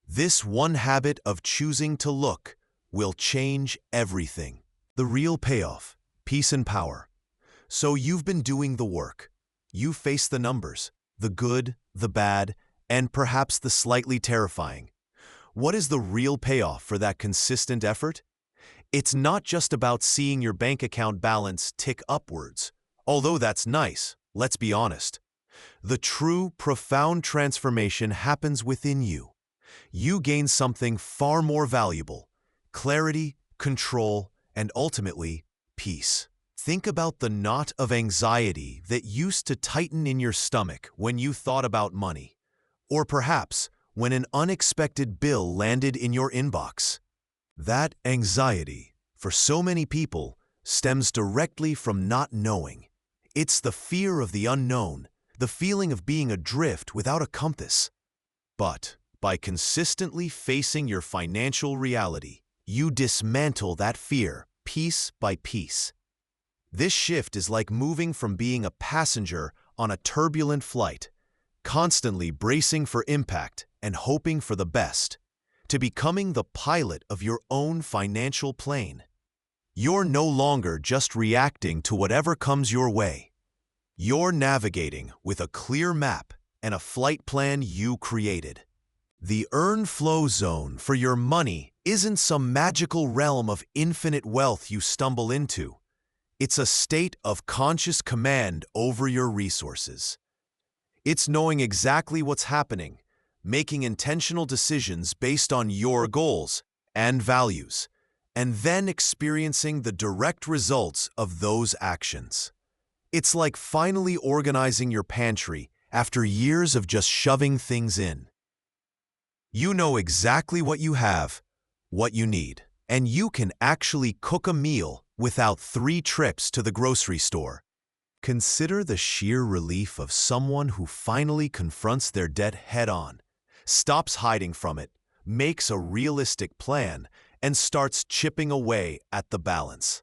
This one habit of choosing to look will change everything. The real payoff, peace and power. So you've been doing the work. You face the numbers. the good, the bad, and perhaps the slightly terrifying. What is the real payoff for that consistent effort? It's not just about seeing your bank account balance tick upwards. Although that's nice, let's be honest. The true, profound transformation happens within you. You gain something far more valuable: clarity, control, and ultimately, peace. Think about the knot of anxiety that used to tighten in your stomach when you thought about money, or perhaps when an unexpected bill landed in your inbox. That anxiety, for so many people, stems directly from not knowing. It's the fear of the unknown, the feeling of being adrift without a compass. But by consistently facing your financial reality, you dismantle that fear piece by piece. This shift is like moving from being a passenger on a turbulent flight, constantly bracing for impact and hoping for the best, to becoming the pilot of your own financial plane. You're no longer just reacting to whatever comes your way. You're navigating with a clear map and a flight plan you created. The earn flow zone for your money isn't some magical realm of infinite wealth you stumble into. It's a state of conscious command over your resources. It's knowing exactly what's happening, making intentional decisions based on your goals and values, and then experiencing the direct results of those actions. It's like finally organizing your pantry after years of just shoving things in. You know exactly what you have, what you need, and you can actually cook a meal without 3 trips to the grocery store. Consider the sheer relief of someone who finally confronts their debt head-on, stops hiding from it, makes a realistic plan, and starts chipping away at the balance.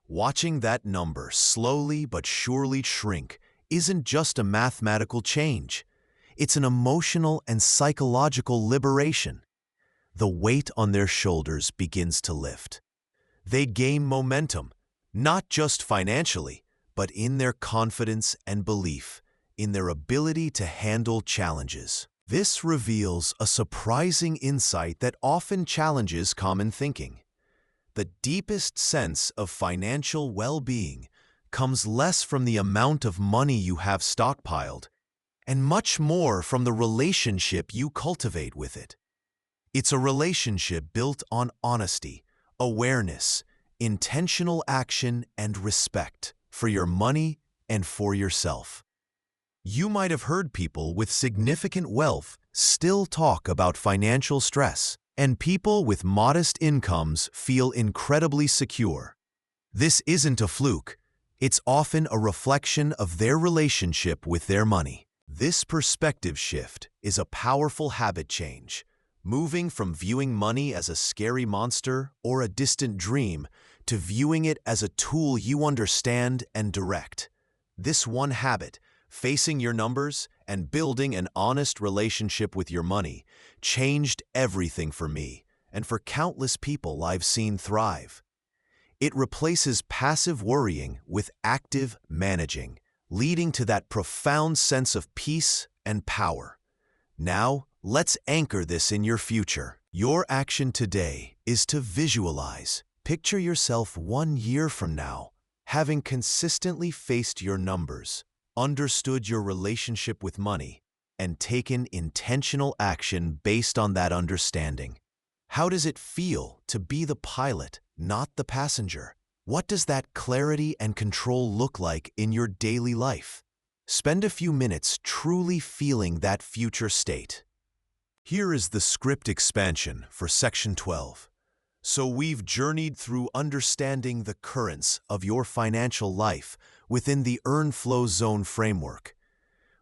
Watching that number slowly but surely shrink isn't just a mathematical change. It's an emotional and psychological liberation. The weight on their shoulders begins to lift. They gain momentum, not just financially, but in their confidence and belief, in their ability to handle challenges. This reveals a surprising insight that often challenges common thinking. The deepest sense of financial well-being comes less from the amount of money you have stockpiled, and much more from the relationship you cultivate with it. It's a relationship built on honesty, awareness, intentional action, and respect for your money and for yourself. You might have heard people with significant wealth still talk about financial stress, and people with modest incomes feel incredibly secure. This isn't a fluke. It's often a reflection of their relationship with their money. This perspective shift is a powerful habit change, moving from viewing money as a scary monster or a distant dream to viewing it as a tool you understand and direct. This one habit, facing your numbers and building an honest relationship with your money, changed everything for me and for countless people I've seen thrive. It replaces passive worrying with active managing, leading to that profound sense of peace and power. Now, let's anchor this in your future. Your action today is to visualize. Picture yourself 1 year from now, having consistently faced your numbers, understood your relationship with money, and taken intentional action based on that understanding. How does it feel to be the pilot, not the passenger? What does that clarity and control look like in your daily life? Spend a few minutes truly feeling that future state. Here is the script expansion for Section 12. So we've journeyed through understanding the currents of your financial life within the Earn Flow Zone framework.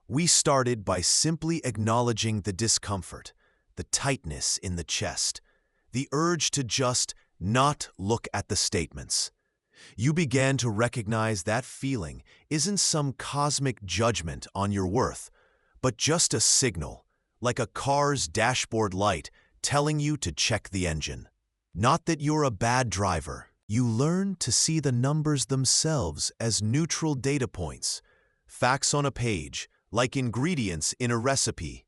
We started by simply acknowledging the discomfort, the tightness in the chest, the urge to just not look at the statements. You began to recognize that feeling isn't some cosmic judgment on your worth, but just a signal, like a car's dashboard light telling you to check the engine. Not that you're a bad driver. You learn to see the numbers themselves as neutral data points, facts on a page, like ingredients in a recipe.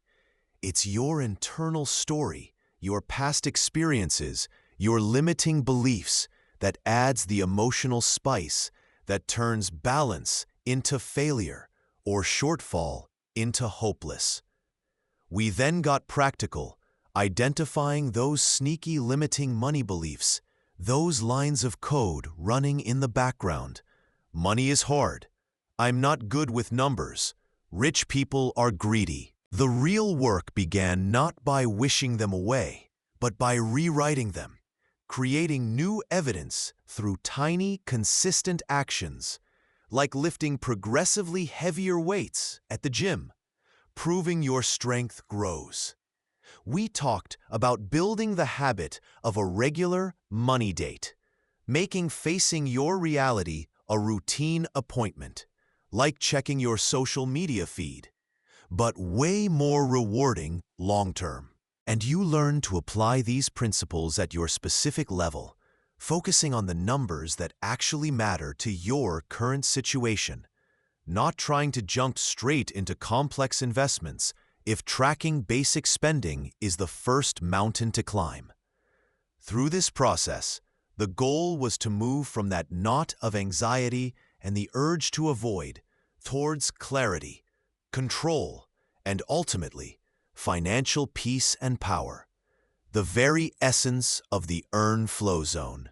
It's your internal story, your past experiences, your limiting beliefs that adds the emotional spice that turns balance into failure or shortfall into hopeless. We then got practical, identifying those sneaky limiting money beliefs, those lines of code running in the background. Money is hard. I'm not good with numbers. Rich people are greedy. The real work began not by wishing them away, but by rewriting them, creating new evidence through tiny, consistent actions, like lifting progressively heavier weights at the gym, proving your strength grows. We talked about building the habit of a regular money date, making facing your reality a routine appointment, like checking your social media feed, but way more rewarding long-term. And you learn to apply these principles at your specific level, focusing on the numbers that actually matter to your current situation, not trying to jump straight into complex investments if tracking basic spending is the first mountain to climb. Through this process, the goal was to move from that knot of anxiety and the urge to avoid towards clarity, control, and ultimately, financial peace and power, the very essence of the earn flow zone.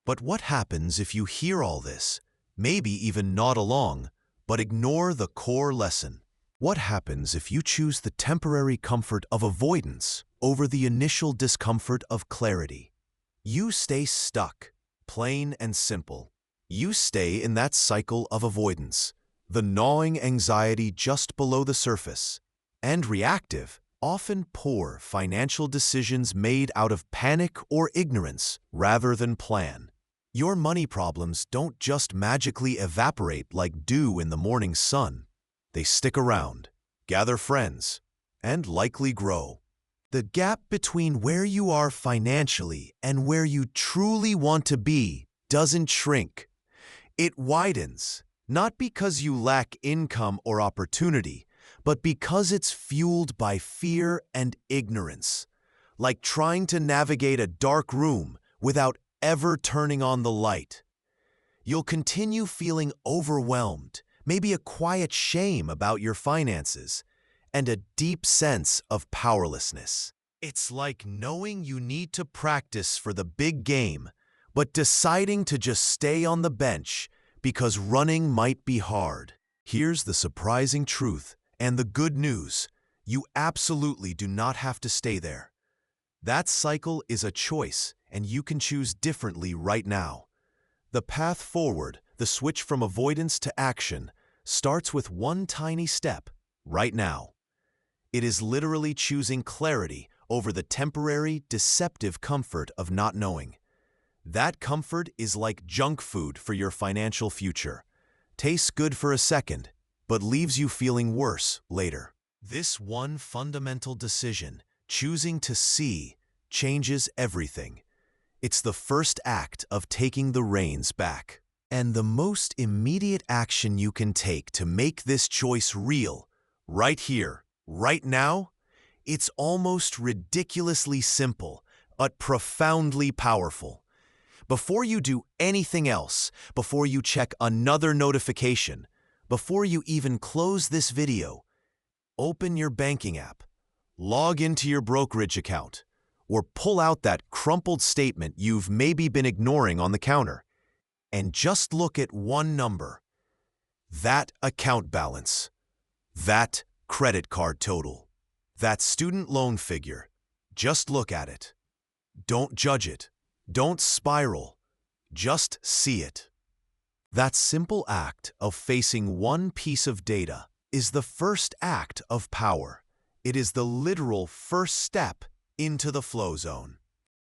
But what happens if you hear all this, maybe even nod along, but ignore the core lesson? What happens if you choose the temporary comfort of avoidance over the initial discomfort of clarity? You stay stuck, plain and simple. You stay in that cycle of avoidance, the gnawing anxiety just below the surface, and reactive, often poor financial decisions made out of panic or ignorance rather than plan. Your money problems don't just magically evaporate like dew in the morning sun. They stick around, gather friends, and likely grow. The gap between where you are financially and where you truly want to be doesn't shrink. It widens, not because you lack income or opportunity, but because it's fueled by fear and ignorance, like trying to navigate a dark room without ever turning on the light. You'll continue feeling overwhelmed, maybe a quiet shame about your finances, and a deep sense of powerlessness. It's like knowing you need to practice for the big game, but deciding to just stay on the bench because running might be hard. Here's the surprising truth and the good news. You absolutely do not have to stay there. That cycle is a choice, and you can choose differently right now. The path forward, the switch from avoidance to action, starts with one tiny step, right now. It is literally choosing clarity over the temporary, deceptive comfort of not knowing. That comfort is like junk food for your financial future. Tastes good for a second, but leaves you feeling worse later. This one fundamental decision, choosing to see, changes everything. It's the first act of taking the reins back. And the most immediate action you can take to make this choice real, right here, right now, it's almost ridiculously simple, but profoundly powerful. Before you do anything else, before you check another notification, before you even close this video, open your banking app, log into your brokerage account, or pull out that crumpled statement you've maybe been ignoring on the counter, and just look at one number. That account balance, that credit card total, that student loan figure. Just look at it. Don't judge it. Don't spiral. Just see it. That simple act of facing one piece of data is the first act of power. It is the literal first step into the flow zone.